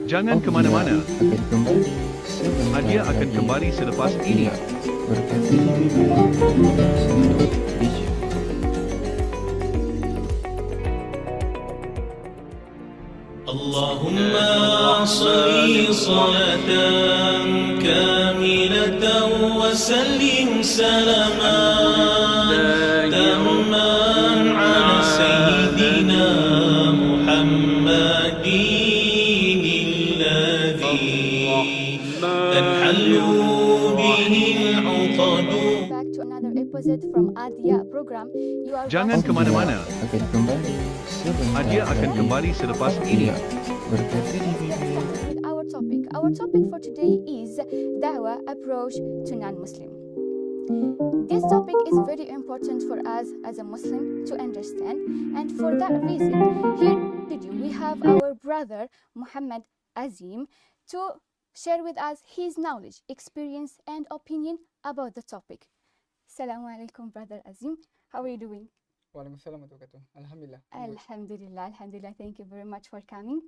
Jangan ke mana-mana. Akan kembali selepas Hadiah akan kembali selepas ini. berkati Indonesia. اللهم صل صلاة كاملة وسلم سلاما تاما على سيدنا محمد الذي تنحل به العقد. Back to another episode from Dhiya program. You are Jangan ke watching mana-mana. Akan kembali selepas Hadiah akan kembali selepas ini. berkati with our topic. Our topic for today is Dawah approach to non-Muslim. This topic is very important for us as a Muslim to understand, and for that reason, here with you we have our brother Muhammad Azim to share with us his knowledge, experience, and opinion about the topic. Assalamu alaikum, brother Azim. How are you doing? Waalaikumsalam warahmatullahi wabarakatuh. Alhamdulillah. Alhamdulillah, Alhamdulillah. Thank you very much for coming.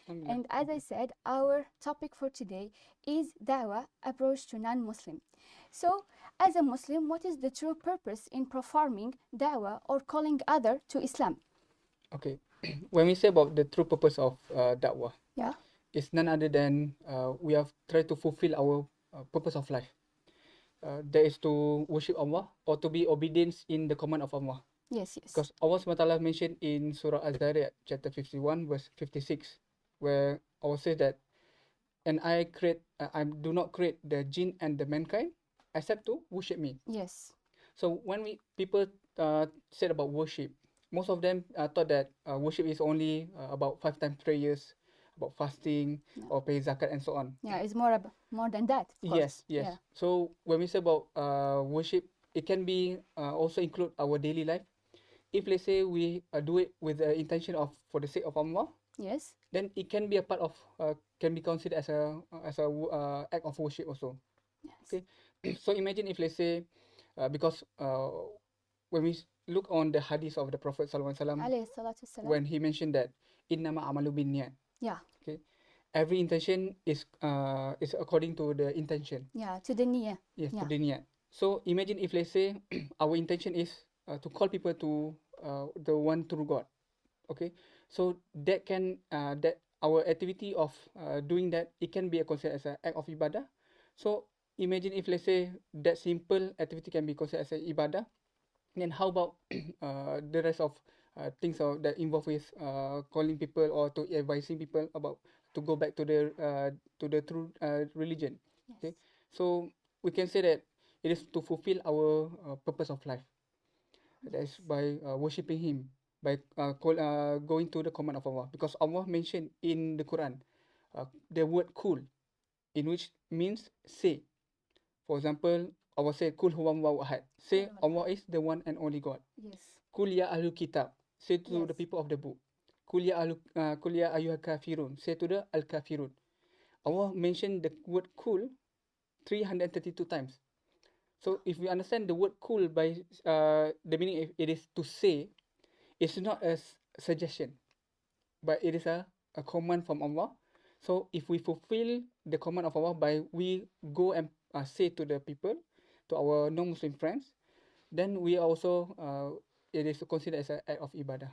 Alhamdulillah. And as I said, our topic for today is Dawah approach to non-Muslim. So, as a Muslim, what is the true purpose in performing Dawah or calling other to Islam? Okay. When we say about the true purpose of dakwah, Yeah. it's none other than we have tried to fulfill our purpose of life. That is to worship Allah or to be obedience in the command of Allah. Yes, yes. Because Allah SWT mentioned in Surah Al-Zariyat chapter 51 verse 56 where Allah says that and I do not create the jinn and the mankind except to worship me. Yes. So when people said about worship, most of them thought that worship is only about 5 times prayers, about fasting or pay zakat and so on. Yeah, it's more than that. Of course. Yes. Yeah. So when we say about worship, it can be also include our daily life. If let's say we do it with the intention of for the sake of Allah, Yes. then it can be a part of can be considered as a act of worship also. Yes. Okay. So imagine if let's say because when we look on the hadith of the Prophet Sallallahu Alaihi Wasallam, Alayhi salatu wassalam. when he mentioned that innama amalu binniyat, Yeah. okay, every intention is according to the intention. Yeah. To the niyyah. Yes, Yeah. to the niyat. So imagine if let's say our intention is to call people to the one true God. Okay, so that can that our activity of doing that, it can be considered as an act of ibadah. So imagine if let's say that simple activity can be considered as an ibadah, then how about the rest of things that involved with calling people or to advising people about to go back to the true religion. Yes. Okay, so we can say that it is to fulfill our purpose of life. That is by worshipping Him, by going to the command of Allah. Because Allah mentioned in the Quran the word "kul," in which means say. For example, Allah said, "Kul huwallahu ahad." Say Allah is the one and only God. Yes. Kul ya ahlul kitab. Say to Yes. the people of the book. Kul ya ayyuhal kafirun. Say to the al kafirun. Allah mentioned the word "kul" 332 times. So if we understand the word "kul" by the meaning, if it is to say, it's not a suggestion, but it is a command from Allah. So if we fulfill the command of Allah by we go and say to the people, to our non-Muslim friends, then we also it is considered as an act of ibadah.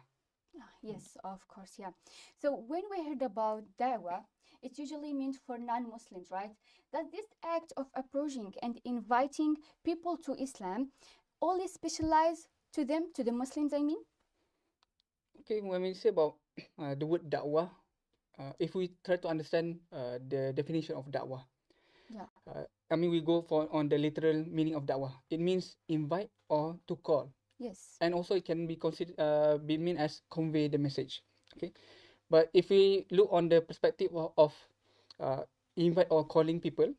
Yes, of course, yeah. So when we heard about Dawah, it usually means for non-Muslims, right? Does this act of approaching and inviting people to Islam only specialize to them, to the Muslims, I mean? Okay, when we say about the word dakwah, if we try to understand the definition of dakwah, Yeah. I mean we go for on the literal meaning of dakwah. It means invite or to call, Yes. and also it can be considered be mean as convey the message. Okay, but if we look on the perspective of invite or calling people,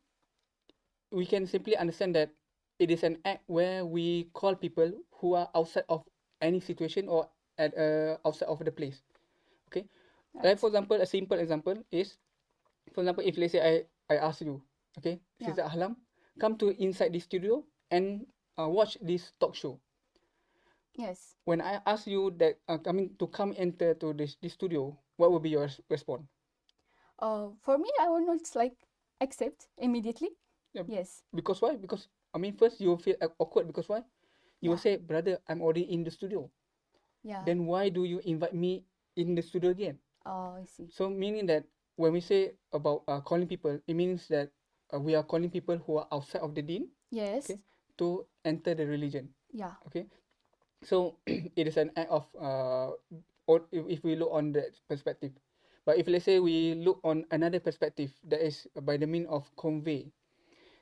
we can simply understand that it is an act where we call people who are outside of any situation or at outside of the place. Okay, like for example, a simple example is, for example, if let's say I ask you, okay, Yeah. Sister Ahlam, come to inside the studio and watch this talk show. Yes. When I ask you that come enter to this studio, what will be your response? For me, I will not like accept immediately. Yeah. Yes. Because why? Because I mean, first you will feel awkward because why? You will Yeah. say, brother, I'm already in the studio. Yeah. Then why do you invite me in the studio again? Oh, I see. So meaning that when we say about calling people, it means that we are calling people who are outside of the deen, Yes. okay, to enter the religion. Yeah. Okay, so it is an act of or if we look on that perspective. But if let's say we look on another perspective, that is by the mean of convey,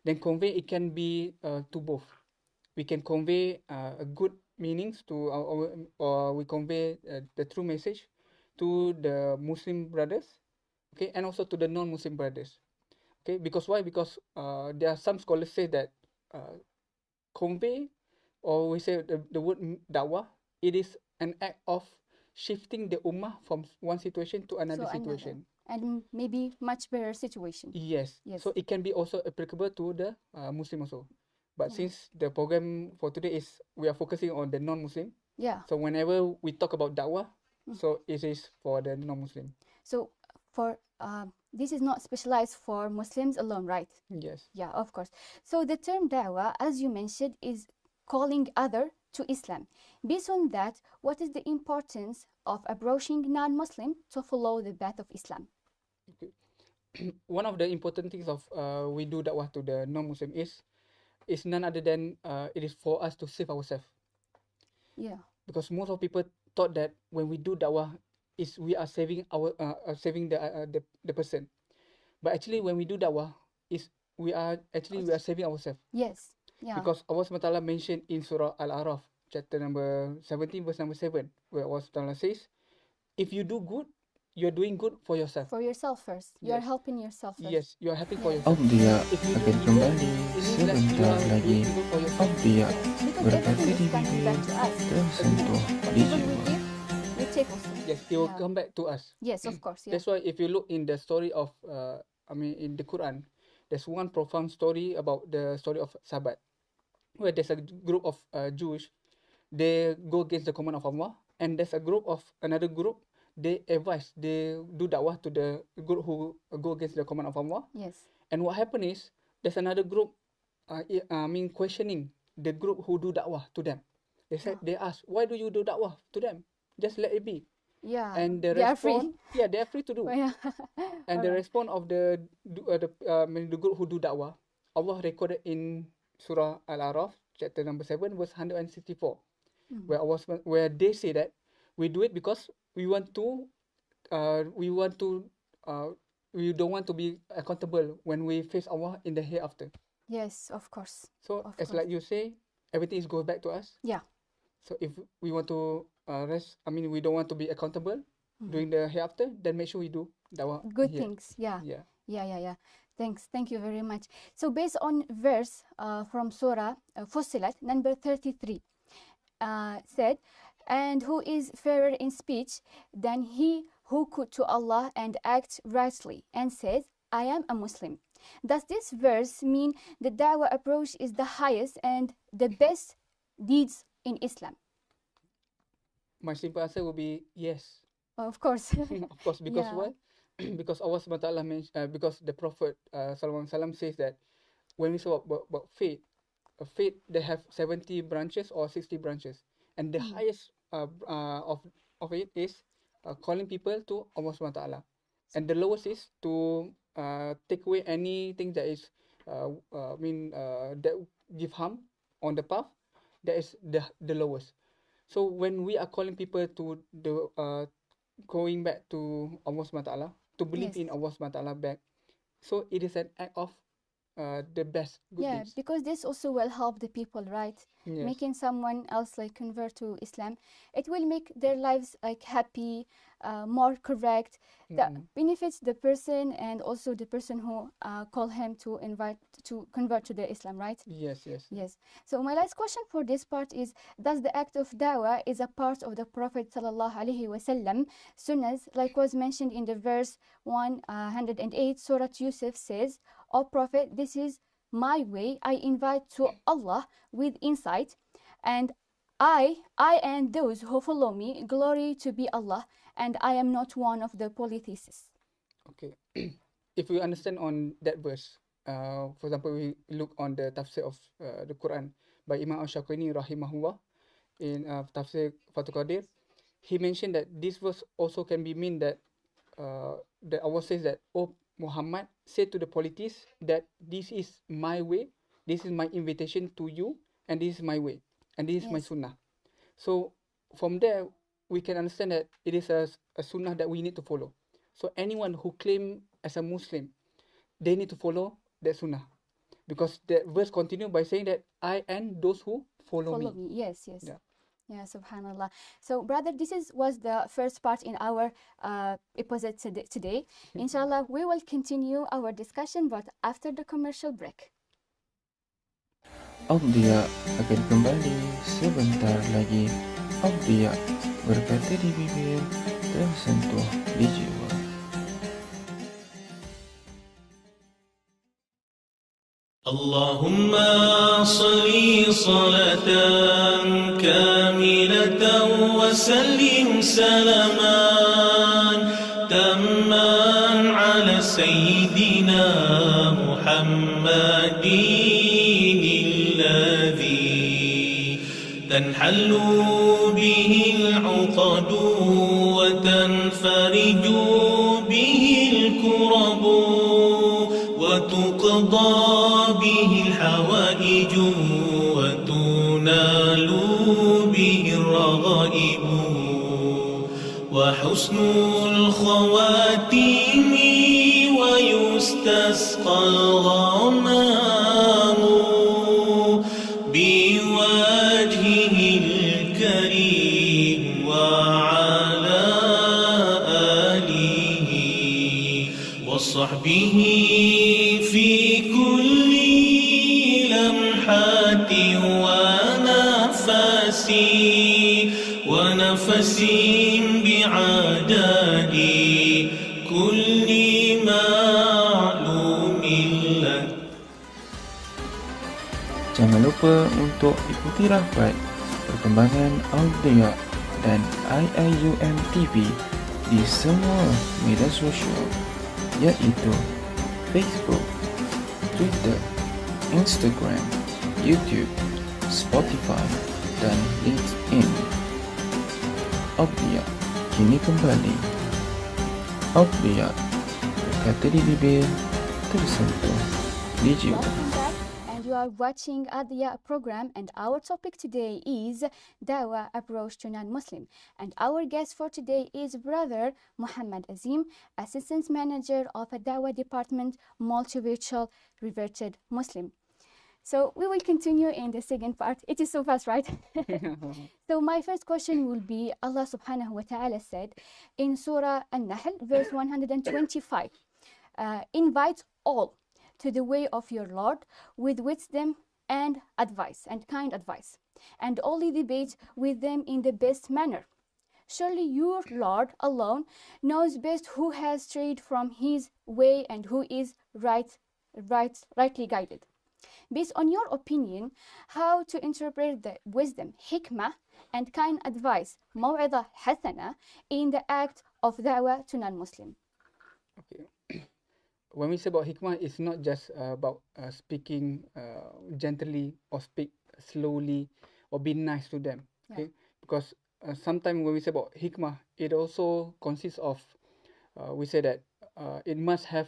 then convey it can be to both. We can convey a good meanings to or we convey the true message to the Muslim brothers, okay, and also to the non-Muslim brothers, okay. Because why? Because there are some scholars say that uh, convey, or we say the word dawah, it is an act of shifting the ummah from one situation to another So another. situation. And maybe much better situation. Yes. Yes. So it can be also applicable to the Muslim also. But Yeah. since the program for today is we are focusing on the non-Muslim, Yeah. so whenever we talk about da'wah, so it is for the non-Muslim. So for this is not specialized for Muslims alone, right? Yes. Yeah, of course. So the term da'wah, as you mentioned, is calling other to Islam. Based on that, what is the importance of approaching non-Muslim to follow the path of Islam? One of the important things of we do da'wah to the non-Muslim is none other than it is for us to save ourselves. Yeah. Because most of people thought that when we do da'wah is we are saving our saving the person. But actually when we do da'wah is we are saving ourselves. Yes. Yeah. Because Allah SWT mentioned in Surah Al-Araf, chapter number 17, verse number 7, where Allah SWT says, if you do good, you're doing good for yourself. For yourself first. You are Yes. helping yourself first. Yes, you are helping for Yeah. yourself. Dia If you do akan good, kembali it means that you sebentar are lagi. doing good for yourself. Dia Because berkata everything di is coming bibir, back to us. tersentuh di Whatever we jiwa. give, we take also. Yes, it will Yeah. come back to us. Yes, of course. Yeah. That's why if you look in the story of, in the Quran, there's one profound story about the story of Sabat, where there's a group of Jewish, they go against the command of Allah, and there's a group of another group, they do da'wah to the group who go against the command of Allah. Yes. And what happened is, there's another group, questioning the group who do da'wah to them. They said, they asked, why do you do da'wah to them? Just let it be. Yeah. And the They are free. response, yeah, they are free to do. Oh, yeah. And the Alright. response of the group who do da'wah, Allah recorded in Surah Al-Araf, chapter number 7, verse 164, where they say that we do it because we don't want to be accountable when we face Allah in the hereafter. Yes, of course. So Of as course. like you say, everything is goes back to us. Yeah. So if we want to we don't want to be accountable during the hereafter, then make sure we do da'wah Good here. things. Yeah. Yeah. Yeah. Thanks. Thank you very much. So based on verse from Surah Fussilat, number 33, said, and who is fairer in speech than he who could to Allah and acts rightly and says, I am a Muslim. Does this verse mean the da'wah approach is the highest and the best deeds in Islam? My simple answer will be yes. Of course. Of course, because Yeah. why? Because Allah SWT because the Prophet Sallallahu Alaihi Wasallam says that when we say about faith, a faith they have 70 branches or 60 branches, and the highest of it is calling people to Allah SWT, and the lowest is to take away anything that is that give harm on the path. That is the lowest. So when we are calling people to the going back to Allah SWT, to believe Yes. in Allah SWT back, so it is an act of the best good Yeah, deeds. because this also will help the people, right? Yes. Making someone else like convert to Islam, it will make their lives like happy, more correct. That benefits the person and also the person who call him to invite to convert to the Islam, right? Yes. Yes. So my last question for this part is: does the act of dawah is a part of the Prophet sallallahu alaihi wasallam sunnahs, like was mentioned in the verse 108? Surah Yusuf says, "O Prophet, this is my way. I invite to Allah with insight, and I and those who follow me. Glory to be Allah, and I am not one of the polytheists." Okay. If we understand on that verse, for example, we look on the tafsir of the Quran by Imam Al-Shawkani rahimahullah in tafsir Fathul Qadir, he mentioned that this verse also can be mean that that Allah says that, oh Muhammad, say to the polities that this is my way, this is my invitation to you, and this is my way, and this is my Yes. sunnah. So from there, we can understand that it is a sunnah that we need to follow. So anyone who claim as a Muslim, they need to follow that sunnah, because that verse continue by saying that I and those who follow Follow me. me. Yes, yes. Yeah. Yeah, subhanallah. So, brother, was the first part in our episode today. Inshallah, we will continue our discussion, but after the commercial break. Audia akan kembali sebentar lagi. Audia berkata di bibir, tersentuh di jiwa. اللهم صل صلاة كاملة وسلم سلاما تاما على سيدنا محمد الذي تنحل به العقد وتنفرج به الكرب وتقضى به الحوائج وتنال به الرغائب وحسن الخواتيم ويستسقى الغمام بوجهه الكريم وعلى آله وصحبه في كل لمحة ونفس بعدد كل معلوم لك. Jangan lupa untuk ikuti rapat perkembangan Audia dan IIUMTV di semua media sosial, iaitu Facebook, Twitter, Instagram, YouTube, Spotify, dan LinkedIn. Audia kini kembali. Audia berkata di bibir, tersentuh di jiwa. Welcome back, and you are watching Dhiya program, and our topic today is Dawah approach to non-Muslim, and our guest for today is Brother Muhammad Azim, Assistant Manager of a Dawah Department, multiracial reverted Muslim. So we will continue in the second part. It is so fast, right? So my first question will be, Allah subhanahu wa ta'ala said in Surah An-Nahl, verse 125, invite all to the way of your Lord with wisdom and advice, and kind advice, and only debate with them in the best manner. Surely your Lord alone knows best who has strayed from his way and who is rightly guided. Based on your opinion, how to interpret the wisdom, hikmah, and kind advice, maw'idah hasana, in the act of da'wah to non-Muslim? Okay. When we say about hikmah, it's not just about speaking gently or speak slowly or be nice to them. Okay, because sometimes when we say about hikmah, it also consists of we say that it must have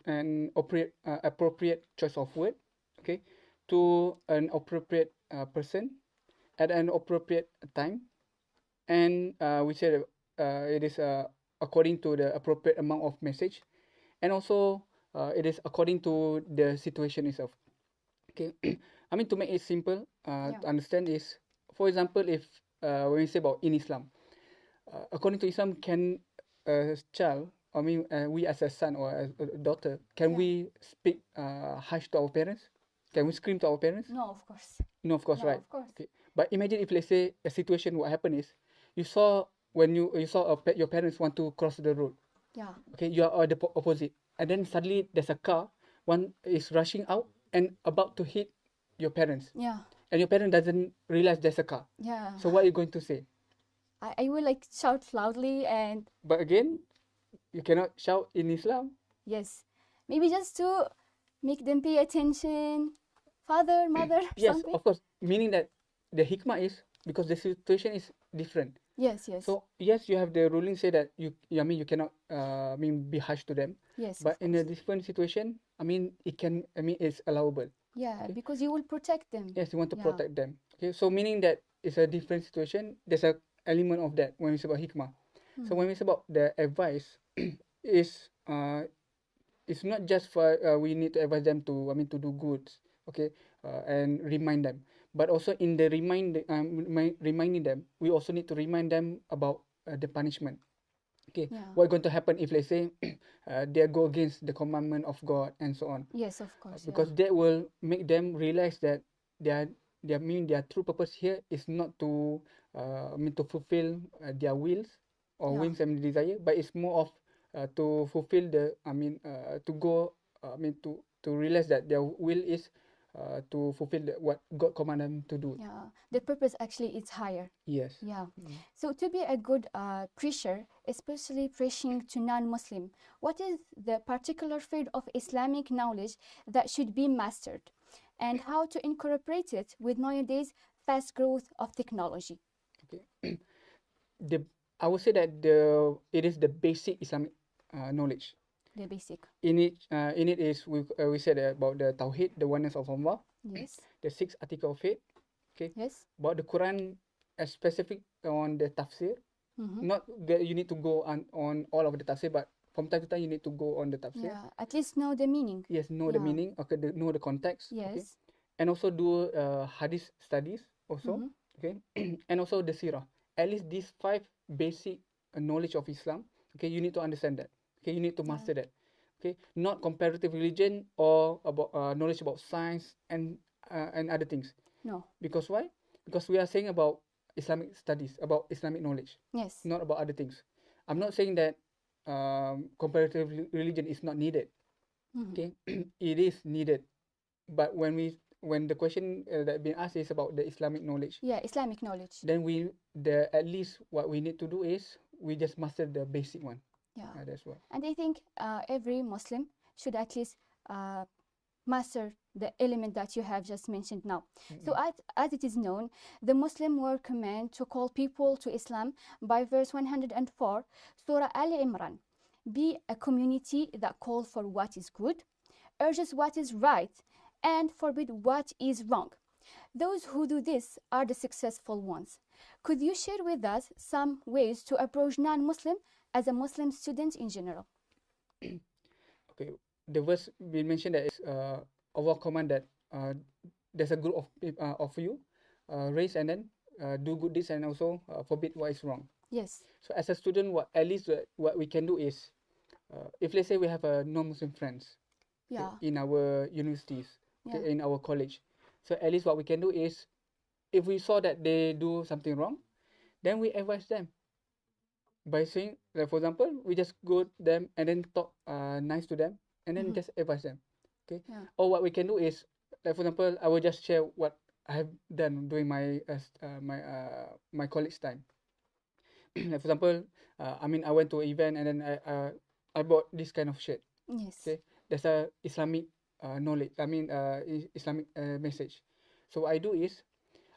an appropriate choice of word, okay, to an appropriate person at an appropriate time, and we say that it is according to the appropriate amount of message, and also it is according to the situation itself. Okay, I mean, to make it simple to understand is, for example, if when we say about in Islam, according to Islam, can a child, I mean, we as a son or as a daughter, can we speak harsh to our parents? Can we scream to our parents? No, of course. No, of course, No, right? of course. Okay. But imagine if, let's say, a situation, what happened is, you saw when you saw your parents want to cross the road. Yeah. Okay, you are the opposite, and then suddenly there's a car, one is rushing out and about to hit your parents, Yeah. and your parent doesn't realize there's a car. Yeah. So what are you going to say? I will like shout loudly and But again, you cannot shout in Islam. Yes. Maybe just to make them pay attention. Father, mother, Yes, something. of course. Meaning that the hikmah is because the situation is different. Yes, yes. So yes, you have the ruling say that I mean you cannot be harsh to them. Yes, But of in a course. different situation, I mean it's allowable. Yeah, because you will protect them. Yes, you want to Yeah. protect them. Okay, so meaning that it's a different situation. There's a element of that when we say about hikmah. So when we say about the advice, is it's not just for we need to advise them to to do goods, okay, and remind them, but also in the reminding them, we also need to remind them about the punishment. Okay, Yeah. what going to happen if let's say they go against the commandment of God and so on, Yes, of course. because that will make them realize that their their true purpose here is not to to fulfill their wills or Yeah. whims and desire, but it's more of to fulfill the to go to realize that their will is to fulfill what God commanded them to do. Yeah. The purpose actually is higher. Yes. Yeah. So to be a good preacher, especially preaching to non-Muslim, what is the particular field of Islamic knowledge that should be mastered, and how to incorporate it with nowadays fast growth of technology? Okay. The I would say that it is the basic Islamic knowledge. The basic. In it is we said about the Tauhid, the oneness of Allah, Yes. the 6 article of faith, okay, Yes. about the Quran, specific on the tafsir. Not that you need to go on all of the tafsir, but from time to time you need to go on the tafsir. Yeah. At least know the meaning. Yes, know the Yeah. meaning, okay, know the context, okay, Yes. and also do hadith studies also, okay, and also the sirah. At least these 5 basic knowledge of Islam, okay, you need to understand that. Okay, you need to master that. Okay, not comparative religion or about knowledge about science and other things. No. Because why? Because we are saying about Islamic studies, about Islamic knowledge, Yes. not about other things. I'm not saying that comparative religion is not needed. Okay, it is needed. But when the question that being asked is about the Islamic knowledge, Yeah. Islamic knowledge. then at least what we need to do is we just master the basic one. Yeah. That's what. And I think every Muslim should at least master the element that you have just mentioned now. So as it is known, the Muslim were commanded to call people to Islam by verse 104, Surah Al-Imran. Be a community that calls for what is good, urges what is right, and forbid what is wrong. Those who do this are the successful ones. Could you share with us some ways to approach non-Muslim as a Muslim student in general? Okay, the verse we mentioned that is Allah command that there's a group of you raise and then do good deeds and also forbid what is wrong. Yes. So as a student, at least what we can do is if let's say we have a non-Muslim friends, okay, Yeah. in our universities, okay, Yeah. in our college, so at least what we can do is if we saw that they do something wrong, then we advise them by saying, like for example, we just go to them and then talk nice to them and then just advise them. Okay. Yeah. Or what we can do is, like for example, I will just share what I have done during my my college time. Like for example, I went to an event and then I bought this kind of shirt. Yes. Okay. There's a Islamic knowledge. Islamic message. So what I do is,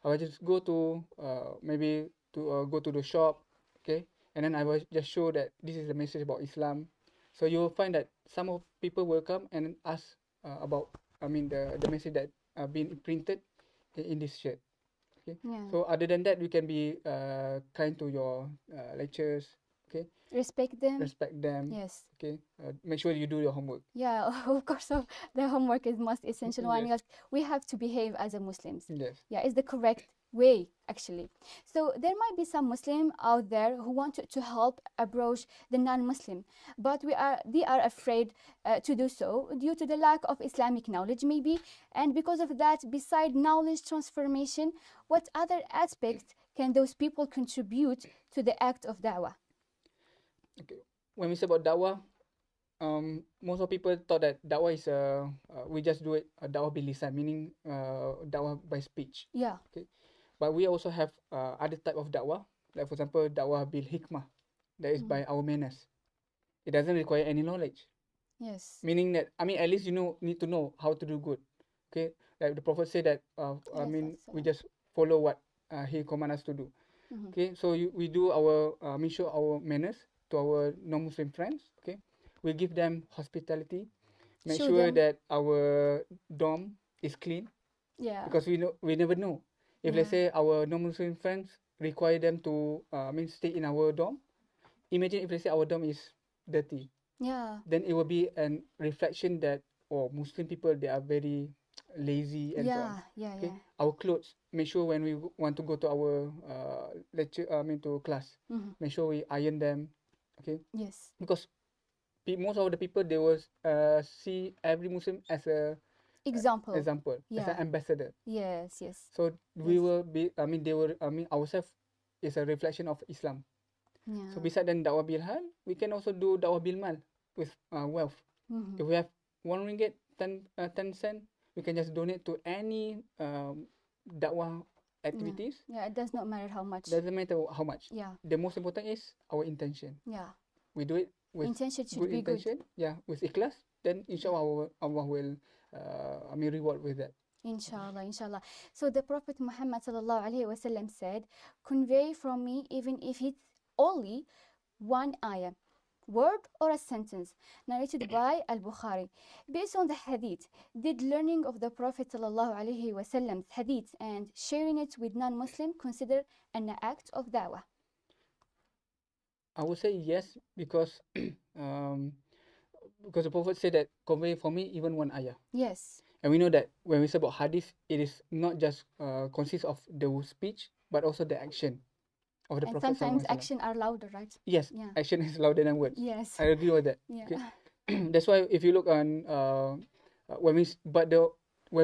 I will just go to maybe to go to the shop, okay, and then I will just show that this is the message about Islam. So you will find that some of people will come and ask about the message that been printed in this shirt. Okay. Yeah. So other than that, you can be kind to your lecturers. Okay. Respect them. Respect them. Yes. Okay. Make sure you do your homework. Yeah, of course. So the homework is most essential one. Yes. Yes. We have to behave as a Muslims. Yes. Yeah, it's the correct way actually. So there might be some Muslim out there who want to help approach the non-Muslim, but they are afraid to do so due to the lack of Islamic knowledge maybe, and because of that, beside knowledge transformation, what other aspects can those people contribute to the act of da'wah? Okay. When we say about da'wah, most of people thought that da'wah is we just do it da'wah bil lisan, meaning da'wah by speech. Yeah. Okay. But we also have other type of da'wah, like for example da'wah bil hikmah, that is by our manners. it doesn't require any knowledge. Yes. Meaning that, at least need to know how to do good. Okay, like the Prophet said that, we just follow what he command us to do. Mhm. Okay, so we do our show our manners to our non-Muslim friends. Okay, we give them hospitality, make Show sure them. that our dorm is clean, Yeah. because we never know if let's Yeah. say our non-Muslim friends require them to stay in our dorm. Imagine if let's say our dorm is dirty, Yeah. then it will be an reflection that, Muslim people, they are very lazy and so on. Yeah. Okay, our clothes, make sure when we want to go to our lecture, to class, Mhm. make sure we iron them. Okay, Yes. because most of the people, they will see every Muslim as a Example. as an Yeah. ambassador. Yes. So we Yes. will be, they will, ourselves is a reflection of Islam. Yeah. So beside than dakwah bil hal, we can also do dakwah bil mal with wealth. Mhm. If we have 1 ringgit, 10 cent, we can just donate to any dakwah activities. Yeah. It does not matter how much. Doesn't matter how much. Yeah. The most important is our intention. Yeah. We do it with Intention should good be good. intention. Yeah, with ikhlas. Then inshallah Allah will reward with that. Inshallah. So the Prophet Muhammad sallallahu alaihi wasallam said, "Convey from me, even if it's only one ayah, word or a sentence," narrated by Al-Bukhari. Based on the hadith, did learning of the Prophet sallallahu alaihi wasallam's hadith and sharing it with non-Muslim consider an act of da'wah? I would say yes, because because the Prophet said that convey for me even one ayah. Yes. And we know that when we say about hadith, it is not just consists of the speech, but also the action of the And Prophet. sometimes sallallahu alaihi wasallam. action are louder, right? Yes, Yeah. action is louder than words. Yes. I agree with that. Yeah. Okay. That's why if you look on when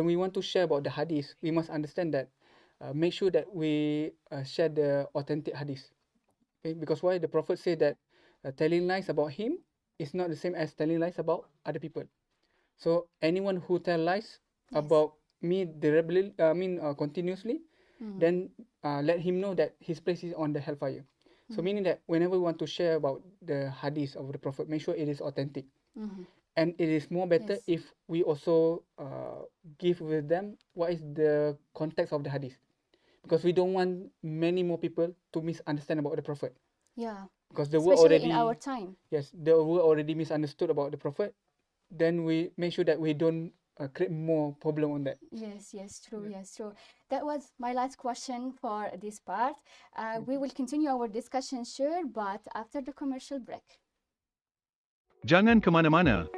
we want to share about the hadith, we must understand that make sure that we share the authentic hadith. Okay? Because why the Prophet said that telling lies about him is not the same as telling lies about other people. So anyone who tell lies Yes. about me continuously, then let him know that his place is on the hellfire. So meaning that whenever we want to share about the hadith of the Prophet, make sure it is authentic. Mhm. And it is more better Yes. if we also give with them what is the context of the hadith. Because we don't want many more people to misunderstand about the Prophet. Yeah. Because the word Especially already, in our time. yes, the word already misunderstood about the Prophet. Then we make sure that we don't create more problem on that. Yes, true. That was my last question for this part. We will continue our discussion, sure, but after the commercial break. Jangan ke mana-mana.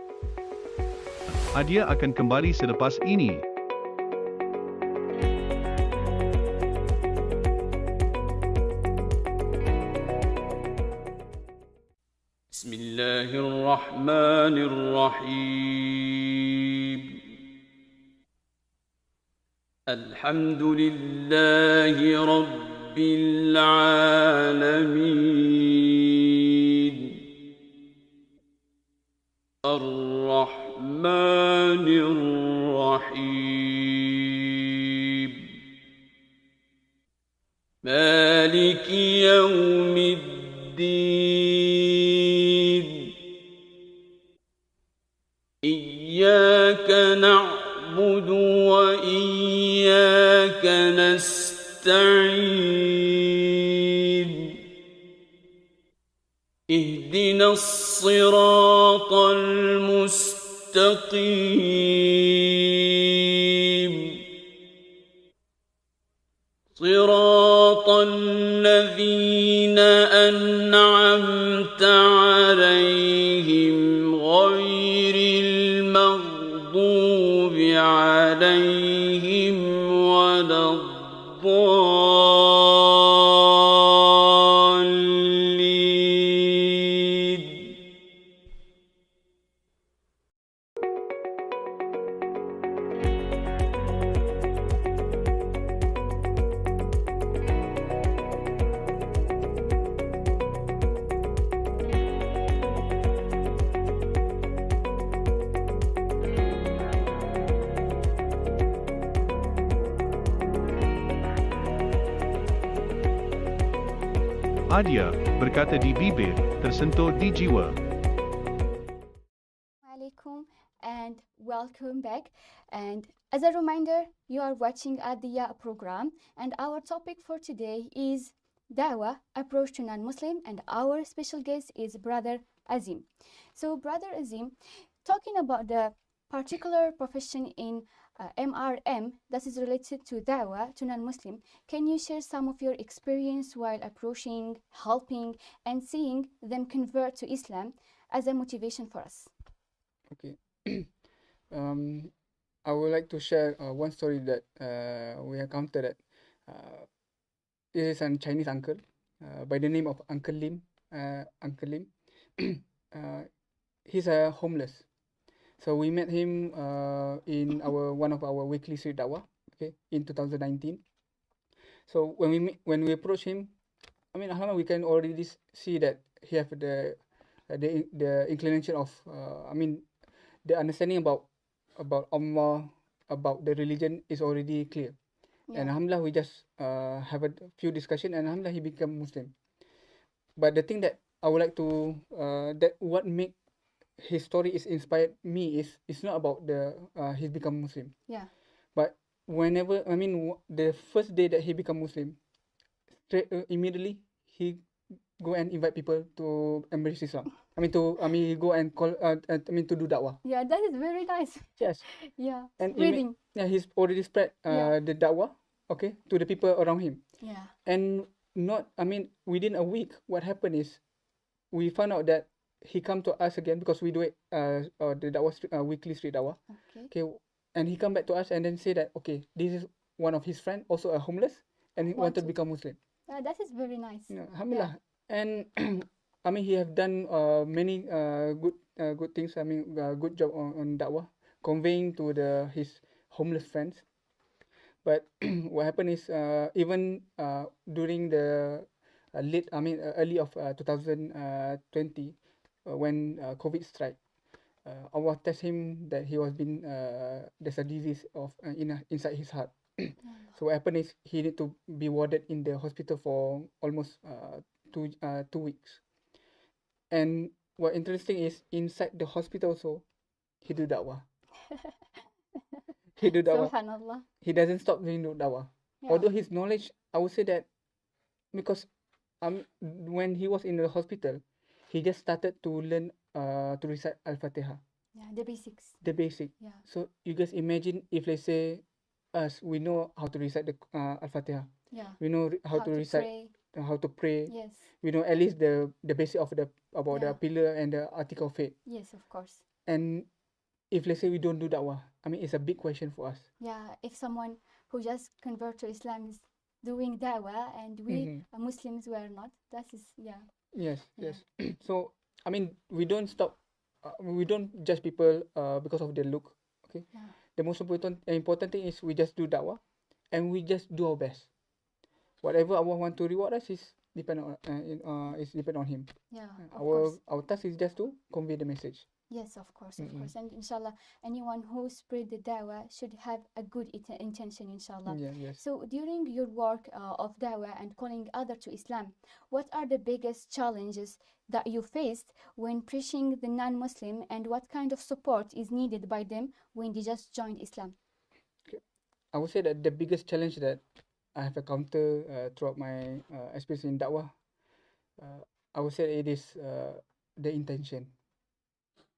Adia akan kembali selepas ini. بسم الله الرحمن الرحيم الحمد لله رب العالمين الرحمن الرحيم مالك يوم الدين إياك نعبد وإياك نستعين اهدنا الصراط المستقيم صراط الذين أنعمت عليهم غير المغضوب عليهم ولا الضالين Adia berkata di bibir, tersentuh di jiwa. welcome back. And as a reminder, you are watching a Dhiya program, and our topic for today is Dawah, approach to non-Muslim, and our special guest is Brother Azim. So, Brother Azim, talking about the particular profession in MRM that is related to Dawah to non-Muslim, can you share some of your experience while approaching, helping, and seeing them convert to Islam as a motivation for us? Okay. I would like to share one story that we encountered at this is a Chinese uncle by the name of Uncle Lim. Uncle Lim. He's a homeless. So we met him in one of our weekly street dawah, okay, in 2019. So when we approach him, I mean, alhamdulillah, we can already see that he have the inclination of the understanding about Allah, about the religion is already clear. And alhamdulillah, we just have a few discussion, and alhamdulillah, he become Muslim. But the thing that I would like to that what make his story is inspired me is it's not about the he's become Muslim. Yeah. But whenever the first day that he become Muslim, immediately he go and invite people to embrace Islam. Go and call to do da'wah. Yeah, that is very nice. Yes. Yeah. And Reading. he's already spread the da'wah, okay, to the people around him. Yeah. And within a week, what happened is we found out that he come to us again because we do it the da'wah weekly street da'wah. Okay. Okay, and he come back to us and then say that okay, this is one of his friend, also a homeless, and he wanted to become Muslim. That is very nice. Alhamdulillah. And he have done many good things. Good job on da'wah, conveying to his homeless friends. But what happened is even during the early of 2020, when COVID strike, Allah test him that he was been there's a disease of inside his heart. So what happened is he need to be warded in the hospital for almost 2 weeks. And what interesting is inside the hospital also he do da'wah. He do da'wah. Subhanallah. He doesn't stop doing da'wah. Yeah. Although his knowledge, I would say that because when he was in the hospital, he just started to learn to recite Al-Fatiha. Yeah, the basics. The basic. Yeah. So you guys imagine if let's say us, we know how to recite the Al-Fatiha. Yeah. We know how to recite, pray. how to pray. Yes. We know at least the basic of the Yeah. pillar and the article of faith. Yes, of course. And if let's say we don't do da'wah, it's a big question for us. Yeah, if someone who just convert to Islam is doing da'wah and we Muslims were not, that is, yeah. Yes, yes. So we don't stop. We don't judge people because of their look. Okay. Yeah. The most important thing is we just do da'wah, and we just do our best. Whatever Allah want to reward us is depend on Him. Yeah, of course. Our task is just to convey the message. Yes, of course, of course. And inshallah, anyone who spread the da'wah should have a good intention, inshallah. Yeah, yes. So during your work of da'wah and calling others to Islam, what are the biggest challenges that you faced when preaching the non-Muslim, and what kind of support is needed by them when they just joined Islam? I would say that the biggest challenge that I have encountered throughout my experience in da'wah, I would say it is the intention.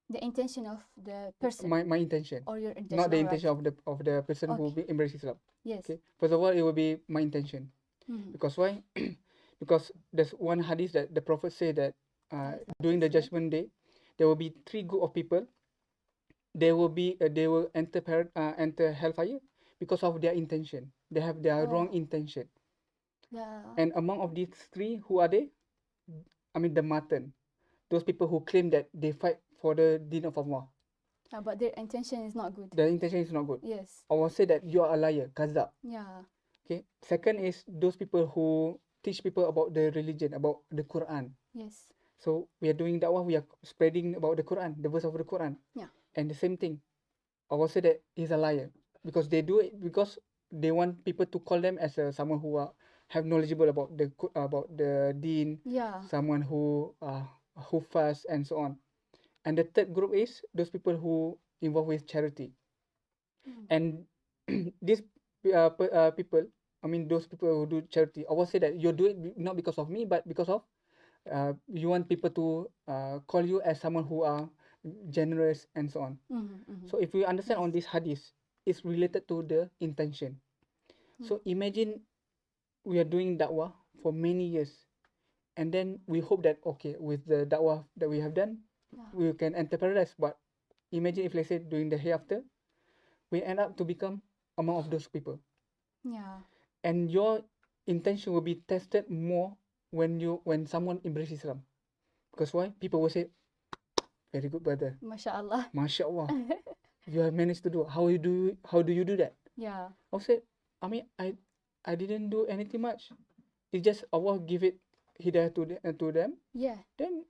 The intention of the person. My intention. Or your intention. Not the alright. intention of the person who embrace Islam. Yes. Okay. First of all, it will be my intention. Because why? Because there's one hadith that the Prophet said that during the judgment day, there will be 3 group of people. They will enter hellfire because of their intention. They have their wrong intention. Yeah. And among of these 3, who are they? The martyr. Those people who claim that they fight for the deen of Allah. But their intention is not good. Their intention is not good. Yes. I will say that you are a liar, kazab. Yeah. Okay. Second is those people who teach people about the religion, about the Quran. Yes. So we are doing da'wah, we are spreading about the Quran, the verse of the Quran. Yeah. And the same thing, I will say that he's a liar because they do it because they want people to call them as someone who have knowledgeable about the deen. Yeah. Someone who fast and so on. And the third group is those people who involved with charity. Mm. And these people, I mean those people who do charity, I will say that you do it not because of me, but because of you want people to call you as someone who are generous and so on. So if we understand on this hadith, it's related to the intention. So imagine we are doing da'wah for many years, and then we hope that okay, with the da'wah that we have done, we can enter paradise. But imagine if let's say during the hereafter, we end up to become among of those people, Yeah. and your intention will be tested more when someone embraces Islam. Because why? People will say, very good brother, MashaAllah. Masya Allah, you have managed to do. How do you do that? Yeah. I said, I mean, I didn't do anything much. It's just Allah give it hidayah to them. Yeah. Then,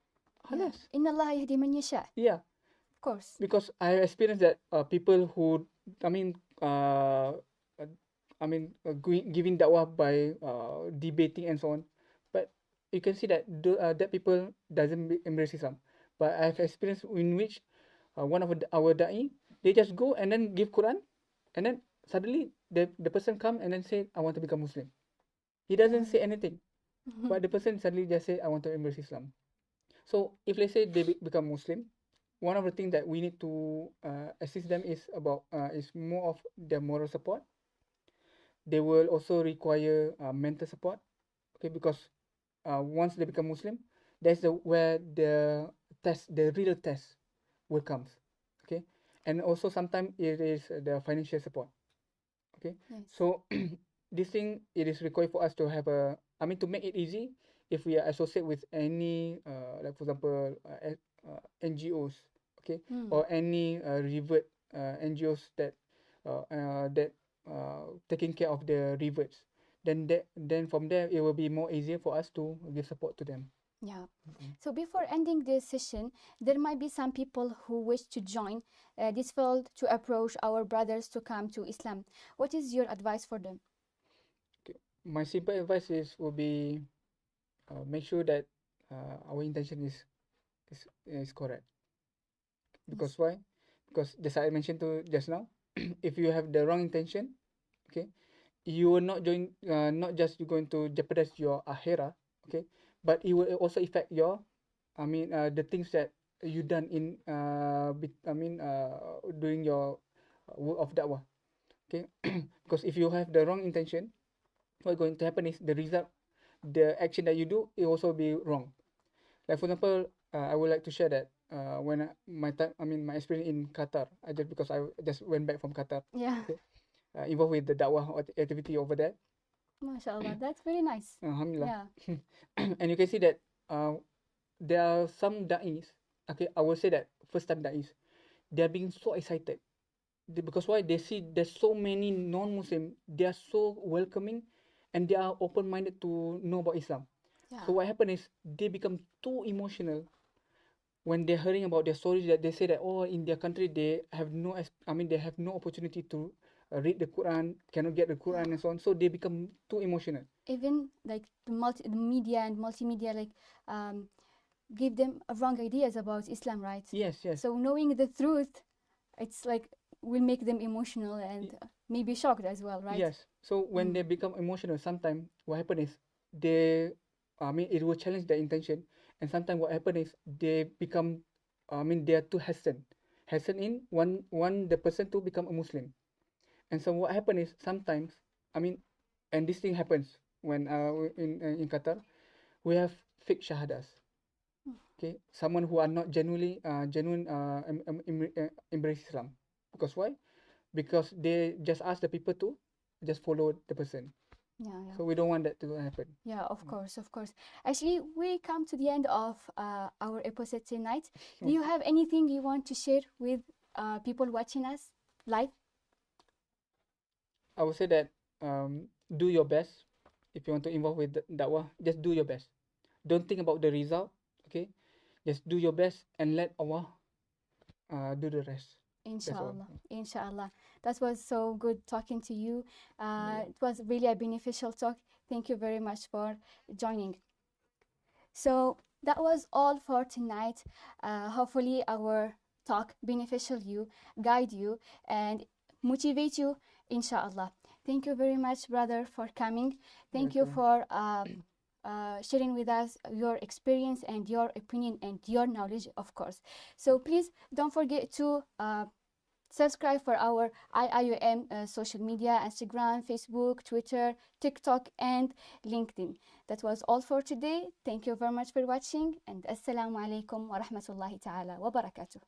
Yeah. halas. Inna Allah yahdi man yasha. Yeah, Of course. because I experienced that people who, I mean, giving da'wah by debating and so on. But you can see that that people doesn't embrace Islam. But I've experienced in which one of our da'i, they just go and then give Quran, and then suddenly the person come and then say, I want to become Muslim. He doesn't say anything, but the person suddenly just say, I want to embrace Islam. So if let's say they become Muslim, one of the things that we need to assist them is more of their moral support. They will also require mental support, okay, because once they become Muslim, that's where the real test will come, okay, and also sometimes it is the financial support, okay. Yes. So this thing, it is required for us to have to make it easy. If we are associated with any like for example NGOs, okay, or any revert NGOs that taking care of the reverts, then from there it will be more easier for us to give support to them. Yeah. So before ending this session, there might be some people who wish to join this field to approach our brothers to come to Islam. What is your advice for them? Okay. My simple advice will be make sure that our intention is correct. Because why? Because just I mentioned just now, if you have the wrong intention, okay, you will not join. Not just you're going to jeopardize your akhirah, okay, but it will also affect your, the things that you done in doing your work of da'wah, okay. Because if you have the wrong intention, what's going to happen is the action that you do, it also be wrong. Like for example, I would like to share that when my experience in Qatar, because I just went back from Qatar, Yeah. okay, involved with the da'wah activity over there. MashaAllah. That's very nice. Alhamdulillah. Yeah. And you can see that there are some da'is, okay, I will say that first time da'is, they are being so excited. Because why? They see there's so many non-Muslim, they are so welcoming, and they are open-minded to know about Islam. Yeah. So what happened is they become too emotional when they're hearing about their stories, that they say that in their country they have they have no opportunity to read the Quran, cannot get the Quran and so on. So they become too emotional. Even like the media and multimedia give them wrong ideas about Islam, right? Yes, yes. So knowing the truth, it's like will make them emotional and maybe shocked as well, right? Yes. So when they become emotional, sometimes what happen is it will challenge their intention, and sometimes what happen is they become, they are too hesitant in the person to become a Muslim. And so what happen is sometimes, and this thing happens when in Qatar, we have fake shahadas. Okay, someone who are not genuine embrace Islam. Because why? Because they just ask the people to just follow the person. Yeah, yeah. So we don't want that to happen. Yeah, of course, of course. Actually, we come to the end of our episode tonight. Do you have anything you want to share with people watching us live? I would say that do your best. If you want to involve with da'wah, just do your best. Don't think about the result. Okay, just do your best and let Allah do the rest. Inshallah, inshallah. That was so good talking to you. It was really a beneficial talk. Thank you very much for joining. So that was all for tonight. Hopefully our talk beneficial you, guide you, and motivate you, inshallah. Thank you very much, brother, for coming. Thank you for sharing with us your experience and your opinion and your knowledge, of course. So please don't forget to subscribe for our IIUM social media: Instagram, Facebook, Twitter, TikTok, and LinkedIn. That was all for today. Thank you very much for watching, and assalamu alaikum wa rahmatullahi ta'ala wa barakatuh.